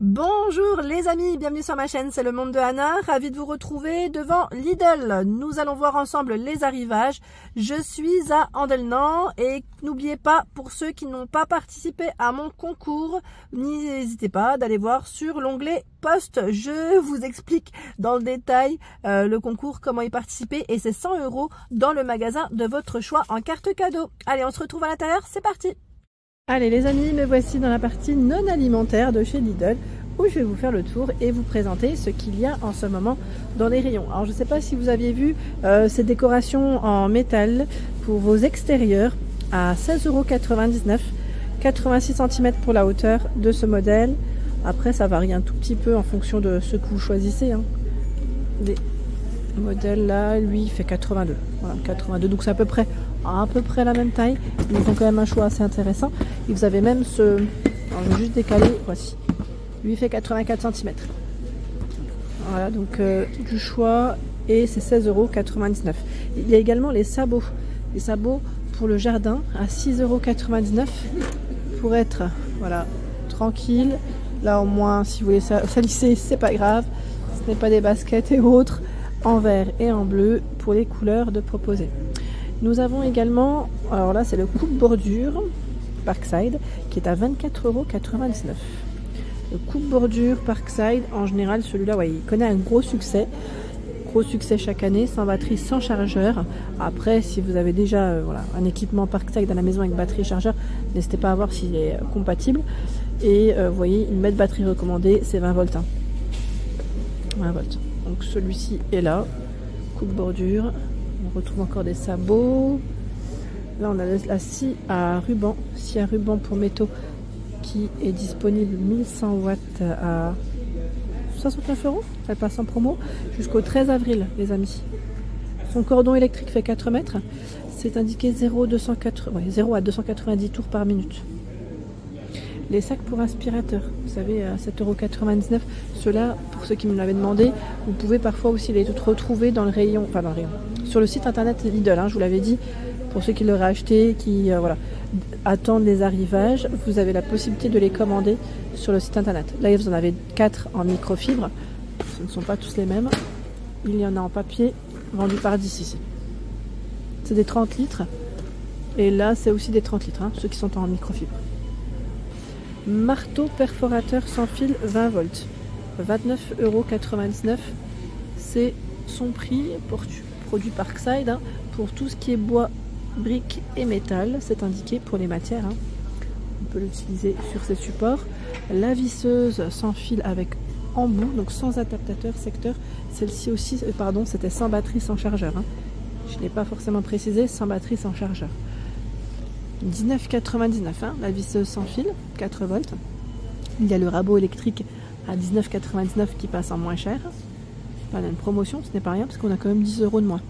Bonjour les amis, bienvenue sur ma chaîne, c'est le monde de Anna, ravi de vous retrouver devant Lidl. Nous allons voir ensemble les arrivages. Je suis à Andelnan et n'oubliez pas, pour ceux qui n'ont pas participé à mon concours, n'hésitez pas d'aller voir sur l'onglet poste. Je vous explique dans le détail le concours, comment y participer, et c'est 100 € dans le magasin de votre choix en carte cadeau. Allez, on se retrouve à l'intérieur, c'est parti. Allez les amis, me voici dans la partie non alimentaire de chez Lidl où je vais vous faire le tour et vous présenter ce qu'il y a en ce moment dans les rayons. Alors je ne sais pas si vous aviez vu ces décorations en métal pour vos extérieurs à 16,99 €, 86 cm pour la hauteur de ce modèle. Après ça varie un tout petit peu en fonction de ce que vous choisissez. Les modèles là, lui il fait 82. Voilà, 82, donc c'est à peu près la même taille. Ils ont quand même un choix assez intéressant. Et vous avez même ce... Alors je vais juste décaler, voici. Lui il fait 84 cm. Voilà, donc du choix, et c'est 16,99 €. Il y a également les sabots. Les sabots pour le jardin à 6,99 € pour être voilà, tranquille. Là au moins, si vous voulez salisser, c'est pas grave. Ce n'est pas des baskets et autres, en vert et en bleu pour les couleurs de proposer. Nous avons également, alors là c'est le coupe-bordure Parkside qui est à 24,99 €. Le coupe-bordure Parkside, en général celui-là, ouais, il connaît un gros succès chaque année, sans batterie, sans chargeur. Après, si vous avez déjà voilà, un équipement Parkside à la maison avec batterie et chargeur, n'hésitez pas à voir s'il est compatible. Et vous voyez, une mètre batterie recommandée, c'est 20 volts. 20 volts. Donc celui-ci est là, coupe-bordure. On retrouve encore des sabots. Là, on a la scie à ruban pour métaux qui est disponible 1100 watts à 69 €. Elle passe en promo jusqu'au 13 avril, les amis. Son cordon électrique fait 4 mètres. C'est indiqué 0 à 290 tours par minute. Les sacs pour aspirateur, vous savez, à 7,99 €. Ceux-là, pour ceux qui me l'avaient demandé, vous pouvez parfois aussi les retrouver dans le rayon, sur le site internet Lidl, je vous l'avais dit. Pour ceux qui l'auraient acheté, qui voilà, attendent les arrivages, vous avez la possibilité de les commander sur le site internet. Là, vous en avez 4 en microfibre. Ce ne sont pas tous les mêmes. Il y en a en papier, vendu par 10 ici. C'est des 30 litres. Et là, c'est aussi des 30 litres, ceux qui sont en microfibre. Marteau perforateur sans fil 20 volts. 29,99 €. C'est son prix, produit Parkside, pour tout ce qui est bois, briques et métal. C'est indiqué pour les matières. On peut l'utiliser sur ces supports. La visseuse sans fil avec embout, donc sans adaptateur secteur. Celle-ci aussi, pardon, c'était sans batterie, sans chargeur. Je n'ai pas forcément précisé, sans batterie, sans chargeur. 19,99 €, la visseuse sans fil, 4 volts. Il y a le rabot électrique à 19,99 € qui passe en moins cher. Voilà, une promotion, ce n'est pas rien parce qu'on a quand même 10 € de moins.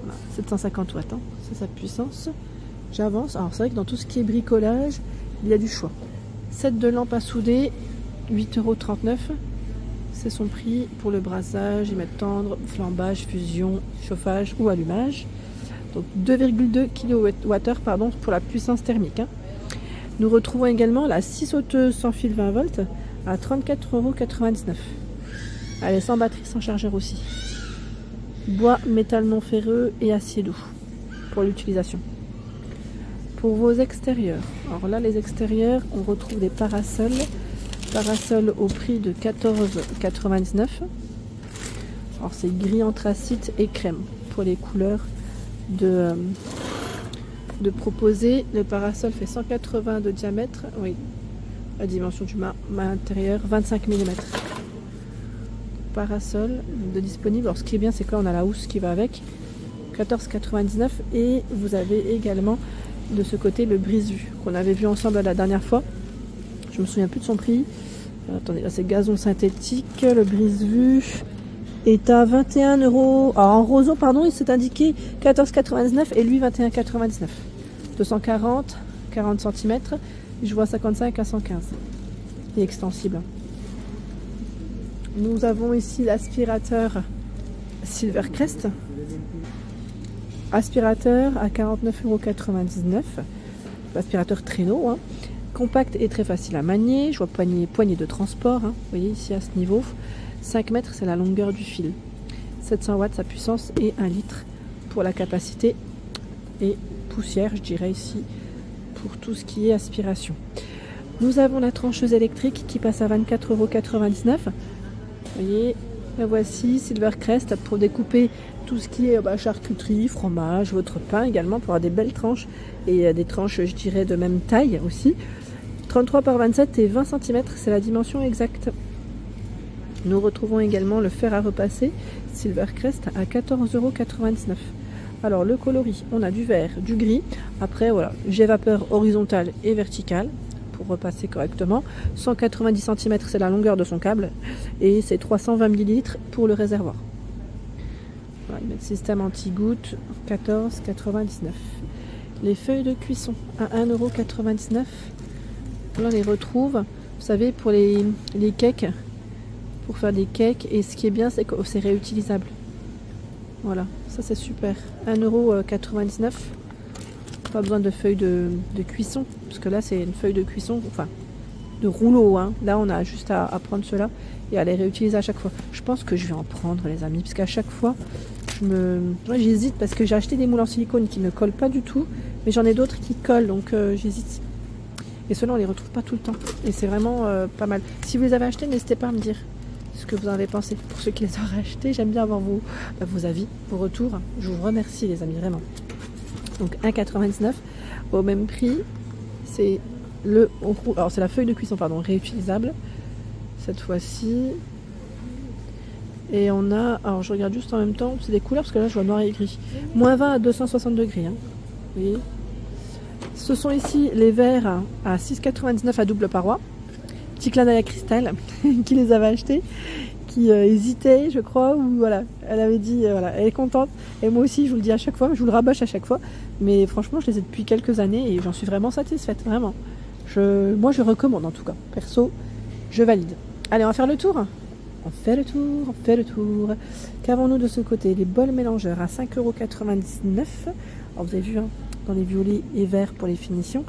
Voilà, 750 watts, c'est sa puissance. J'avance. Alors c'est vrai que dans tout ce qui est bricolage, il y a du choix. Set de lampes à souder, 8,39 €. C'est son prix pour le brassage, émettre tendre, flambage, fusion, chauffage ou allumage. Donc 2,2 kWh pour la puissance thermique. Nous retrouvons également la scie sauteuse sans fil 20 volts à 34,99 €. Elle est sans batterie, sans chargeur aussi. Bois, métal non ferreux et acier doux pour l'utilisation. Pour vos extérieurs, alors là les extérieurs, on retrouve des parasols. Parasols au prix de 14,99 €. Alors c'est gris anthracite et crème pour les couleurs de proposer. Le parasol fait 180 de diamètre, oui, la dimension du mât intérieur 25 mm. Parasol de disponible. Alors ce qui est bien, c'est que là on a la housse qui va avec, 14,99 €. Et vous avez également de ce côté le brise-vue qu'on avait vu ensemble la dernière fois. Je me souviens plus de son prix. Attendez, là c'est gazon synthétique. Le brise-vue est à 21 €. Alors en roseau, pardon, il s'est indiqué 14,99 € et lui 21,99 €. 240, 40 cm. Je vois 55 à 115. Il est extensible. Nous avons ici l'aspirateur Silvercrest. Aspirateur à 49,99 €. Aspirateur traîneau. Compact et très facile à manier. Je vois poignée de transport, hein. Vous voyez ici à ce niveau. 5 mètres, c'est la longueur du fil. 700 watts sa puissance et 1 litre pour la capacité. Et poussière, je dirais ici, pour tout ce qui est aspiration. Nous avons la trancheuse électrique qui passe à 24,99 €. Vous voyez, la voici, Silvercrest, pour découper tout ce qui est charcuterie, fromage, votre pain également, pour avoir des belles tranches. Et des tranches, je dirais, de même taille aussi. 33 par 27 et 20 cm, c'est la dimension exacte. Nous retrouvons également le fer à repasser Silvercrest à 14,99 €. Alors le coloris, on a du vert, du gris. Après voilà, jet vapeur horizontal et vertical pour repasser correctement. 190 cm, c'est la longueur de son câble. Et c'est 320 ml pour le réservoir. Voilà, ils mettent système anti-goutte, 14,99 €. Les feuilles de cuisson à 1,99 €. Là on les retrouve, vous savez, pour les cakes. Pour faire des cakes, et ce qui est bien c'est que c'est réutilisable. Voilà, ça c'est super. 1,99 €. Pas besoin de feuilles de cuisson, parce que là c'est une feuille de cuisson, enfin de rouleau, hein. Là on a juste à prendre cela et à les réutiliser à chaque fois. Je pense que je vais en prendre, les amis, parce qu'à chaque fois j'hésite, parce que j'ai acheté des moules en silicone qui ne collent pas du tout, mais j'en ai d'autres qui collent, donc j'hésite. Et ceux-là on les retrouve pas tout le temps, et c'est vraiment pas mal. Si vous les avez achetés, n'hésitez pas à me dire ce que vous en avez pensé. Pour ceux qui les auraient achetés, j'aime bien avoir vos avis, vos retours. Je vous remercie, les amis, vraiment. Donc 1,99 € au même prix. C'est alors c'est la feuille de cuisson, pardon, réutilisable cette fois-ci. Et on a, alors je regarde juste en même temps, c'est des couleurs, parce que là je vois noir et gris. Moins 20 à 260 degrés, hein. Vous voyez. Ce sont ici les verres à 6,99 € à double paroi. Petit clin d'œil à Christelle qui les avait achetés, qui hésitait, je crois, ou voilà, elle avait dit, voilà, elle est contente, et moi aussi je vous le dis à chaque fois, je vous le rabâche à chaque fois, mais franchement je les ai depuis quelques années et j'en suis vraiment satisfaite, vraiment. Moi je recommande en tout cas, perso, je valide. Allez, on va faire le tour. On fait le tour. Qu'avons-nous de ce côté? Les bols mélangeurs à 5,99 €. Alors vous avez vu, hein, dans les violets et verts pour les finitions.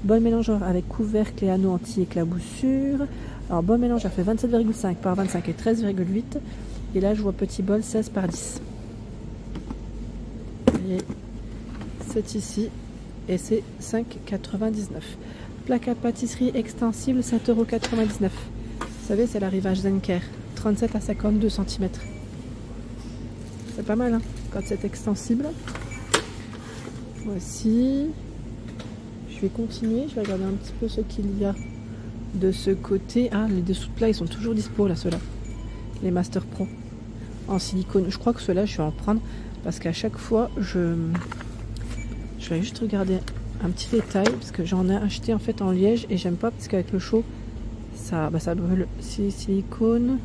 Bol mélangeur avec couvercle et anneau anti-éclaboussure. Alors bol mélangeur fait 27,5 par 25 et 13,8. Et là je vois petit bol 16 par 10. Et c'est ici. Et c'est 5,99 €. Plaque à pâtisserie extensible, 7,99 €. Vous savez, c'est l'arrivage Zenker. 37 à 52 cm. C'est pas mal, hein, quand c'est extensible. Voici. Je vais continuer, je vais regarder un petit peu ce qu'il y a de ce côté. Ah, les dessous de plat, ils sont toujours dispo là, ceux-là. Les Master Pro en silicone. Je crois que ceux-là, je vais en prendre parce qu'à chaque fois, je vais juste regarder un petit détail parce que j'en ai acheté en fait en liège et j'aime pas parce qu'avec le chaud, ça brûle. Silicone,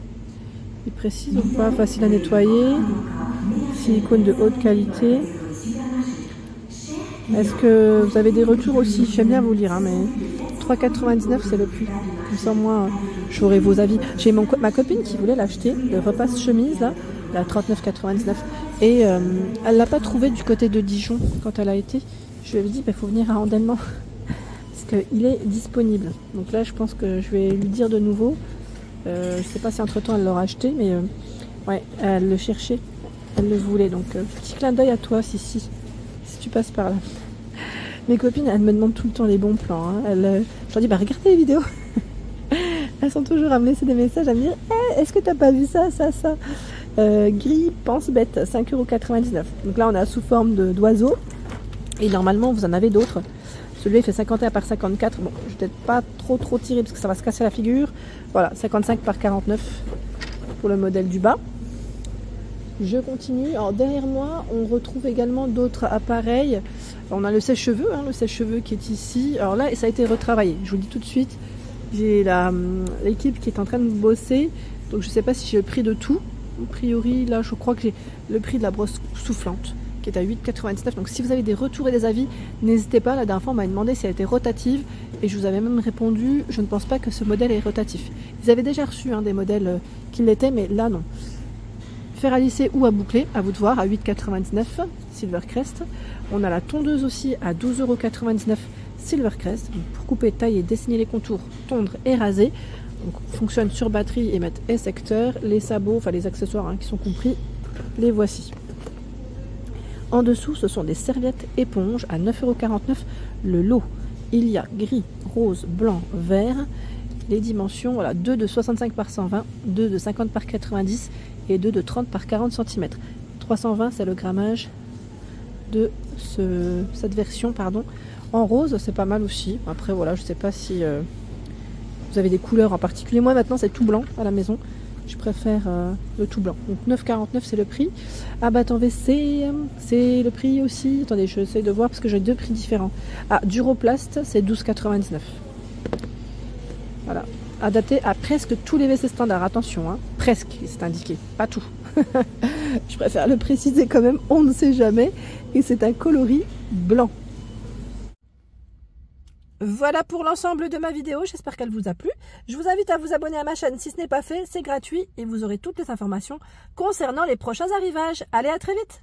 il précise ou pas, facile à nettoyer. Silicone de haute qualité. Est-ce que vous avez des retours aussi? J'aime bien vous lire, hein, mais 3,99 € c'est le prix. Comme ça, moi, j'aurai vos avis. J'ai ma copine qui voulait l'acheter, le repasse chemise, là, à 39,99 €. Et elle l'a pas trouvé du côté de Dijon quand elle a été. Je lui avais dit, il faut venir à Andelnans. Parce qu'il est disponible. Donc là, je pense que je vais lui dire de nouveau. Je sais pas si entre-temps elle l'aura acheté, mais ouais, elle le cherchait. Elle le voulait. Donc, petit clin d'œil à toi, si tu passes par là. Mes copines, elles me demandent tout le temps les bons plans, hein. Je leur dis, regardez les vidéos. Elles sont toujours à me laisser des messages, à me dire, est-ce que t'as pas vu ça? Gris, pense bête, 5,99 €. Donc là, on a sous forme d'oiseau. Et normalement, vous en avez d'autres. Celui-là, il fait 51 par 54. Bon, je vais peut-être pas trop tirer parce que ça va se casser la figure. Voilà, 55 par 49 pour le modèle du bas. Je continue. Alors derrière moi, on retrouve également d'autres appareils. On a le sèche-cheveux, hein, le sèche-cheveux qui est ici. Alors là, ça a été retravaillé. Je vous le dis tout de suite. J'ai l'équipe qui est en train de bosser. Donc je ne sais pas si j'ai le prix de tout. A priori, là, je crois que j'ai le prix de la brosse soufflante qui est à 8,99 €. Donc si vous avez des retours et des avis, n'hésitez pas. La dernière fois, on m'a demandé si elle était rotative. Et je vous avais même répondu, je ne pense pas que ce modèle est rotatif. Ils avaient déjà reçu des modèles qui l'étaient, mais là, non. Fer à lisser ou à boucler, à vous de voir, à 8,99 € Silvercrest. On a la tondeuse aussi à 12,99 €. Silvercrest pour couper, tailler, dessiner les contours, tondre et raser. Donc, fonctionne sur batterie et mettre et secteur. Les sabots, enfin les accessoires hein, qui sont compris, les voici. En dessous, ce sont des serviettes éponges à 9,49 € le lot. Il y a gris, rose, blanc, vert. Les dimensions, voilà, 2 de 65 par 120, 2 de 50 par 90 et 2 de 30 par 40 cm. 320, c'est le grammage de cette version, pardon. En rose, c'est pas mal aussi. Après, voilà, je sais pas si vous avez des couleurs en particulier. Moi, maintenant, c'est tout blanc à la maison. Je préfère le tout blanc. Donc 9,49 c'est le prix. Abat en WC, c'est le prix aussi. Attendez, je essaie de voir parce que j'ai deux prix différents. Ah, Duroplast, c'est 12,99. Voilà. Adapté à presque tous les WC standards. Attention, hein. Presque, c'est indiqué. Pas tout. Je préfère le préciser quand même. On ne sait jamais. Et c'est un coloris blanc. Voilà pour l'ensemble de ma vidéo, j'espère qu'elle vous a plu. Je vous invite à vous abonner à ma chaîne si ce n'est pas fait, c'est gratuit et vous aurez toutes les informations concernant les prochains arrivages. Allez, à très vite!